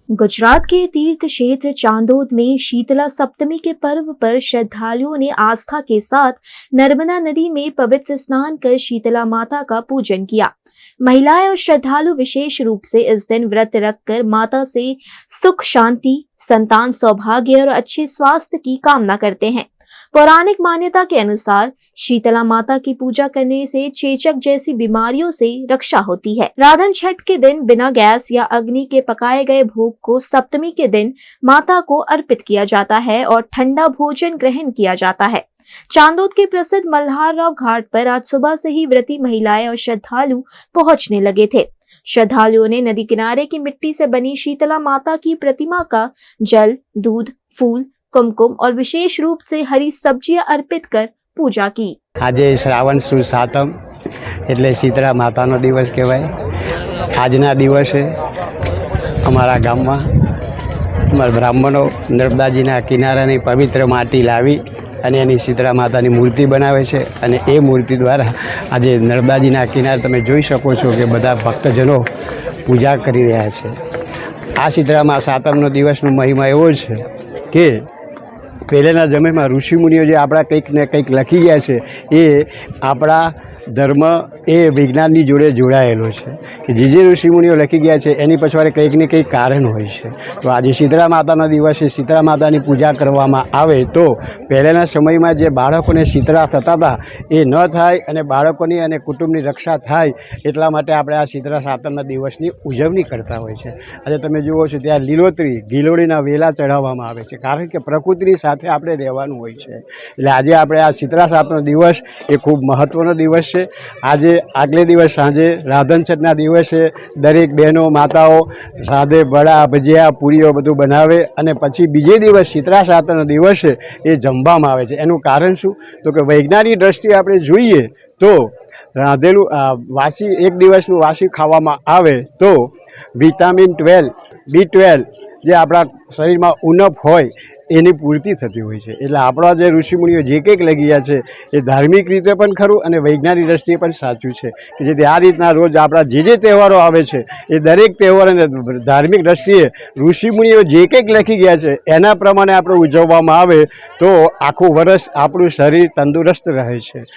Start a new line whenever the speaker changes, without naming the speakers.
गुजरात के तीर्थ क्षेत्र चांदोद में शीतला सप्तमी के पर्व पर श्रद्धालुओं ने आस्था के साथ नर्मदा नदी में पवित्र स्नान कर शीतला माता का पूजन किया। महिलाएं और श्रद्धालु विशेष रूप से इस दिन व्रत रखकर माता से सुख शांति, संतान सौभाग्य और अच्छे स्वास्थ्य की कामना करते हैं। पौराणिक मान्यता के अनुसार शीतला माता की पूजा करने से चेचक जैसी बीमारियों से रक्षा होती है। राधन छठ के दिन बिना गैस या अग्नि के पकाए गए भोग को सप्तमी के दिन माता को अर्पित किया जाता है और ठंडा भोजन ग्रहण किया जाता है। चांदोद के प्रसिद्ध मल्हार राव घाट पर आज सुबह से ही व्रती महिलाएं और श्रद्धालु पहुंचने लगे थे। श्रद्धालुओं ने नदी किनारे की मिट्टी से बनी शीतला माता की प्रतिमा का जल, दूध, फूल, कुमकुम और विशेष रूप से हरी सब्जियां अर्पित कर पूजा की।
आज श्रावण सुद सातम એટલે शीतला माताનો દિવસ કહેવાય। આજના દિવસે અમારા ગામમાં બ્રાહ્મણો નર્મદાજીના કિનારાની પવિત્ર માટી લાવી અને એની शीतला માતાની મૂર્તિ બનાવે છે અને એ મૂર્તિ દ્વારા આજે નર્મદાજીના કિનારે તમે જોઈ શકો છો કે બધા ભક્તજનો પૂજા કરી રહ્યા છે। આ शीतला સાતમનો દિવસનો મહિમા એવો છે કે પહેલાંના સમયમાં ઋષિમુનિઓ જે આપણા કંઈક ને કંઈક લખી ગયા છે એ આપણા ધર્મ એ વિજ્ઞાનની જોડે જોડાયેલો છે કે જે ઋષિમુનિઓ લખી ગયા છે એની પછવાડે કંઈક ને કંઈક કારણ હોય છે। તો આજે शीतला માતાનો દિવસે शीतला માતાની પૂજા કરવામાં આવે તો પહેલાંના સમયમાં જે બાળકોને शीतला થતા હતા એ ન થાય અને બાળકોની અને કુટુંબની રક્ષા થાય એટલા માટે આપણે આ शीतला સાતમના દિવસની ઉજવણી કરતા હોય છે। આજે તમે જુઓ છો ત્યાં લીલોતરી ગિલોળીના વેલા ચઢાવવામાં આવે છે કારણ કે પ્રકૃતિની સાથે આપણે રહેવાનું હોય છે। એટલે આજે આપણે આ शीतला સાતમનો દિવસ એ ખૂબ મહત્ત્વનો દિવસ છે। આજે આગલે દિવસ સાંજે રાધન છઠના દિવસે દરેક બહેનો માતાઓ સાંજે વડા ભજીયા પૂરીઓ બધું બનાવે અને પછી બીજે દિવસ शीतला સાતમનો દિવસે એ જમવામાં આવે છે। એનું કારણ શું તો કે વૈજ્ઞાનિક દ્રષ્ટિએ આપણે જોઈએ તો રાંધેલું વાસી એક દિવસનું વાસી ખાવામાં આવે તો વિટામિન 12 B12 જે આપણા શરીરમાં ઉણપ હોય એની પૂર્તિ થતી હોય છે। એટલે આપણા જે ઋષિમુનિઓ જે કંઈક લખી ગયા છે એ ધાર્મિક રીતે પણ ખરું અને વૈજ્ઞાનિક દ્રષ્ટિએ પણ સાચું છે કે જેથી આ રીતના રોજ આપણા જે તહેવારો આવે છે એ દરેક તહેવારોને ધાર્મિક દ્રષ્ટિએ ઋષિમુનિઓ જે કંઈક લખી ગયા છે એના પ્રમાણે આપણે ઉજવવામાં આવે તો આખું વર્ષ આપણું શરીર તંદુરસ્ત રહે છે।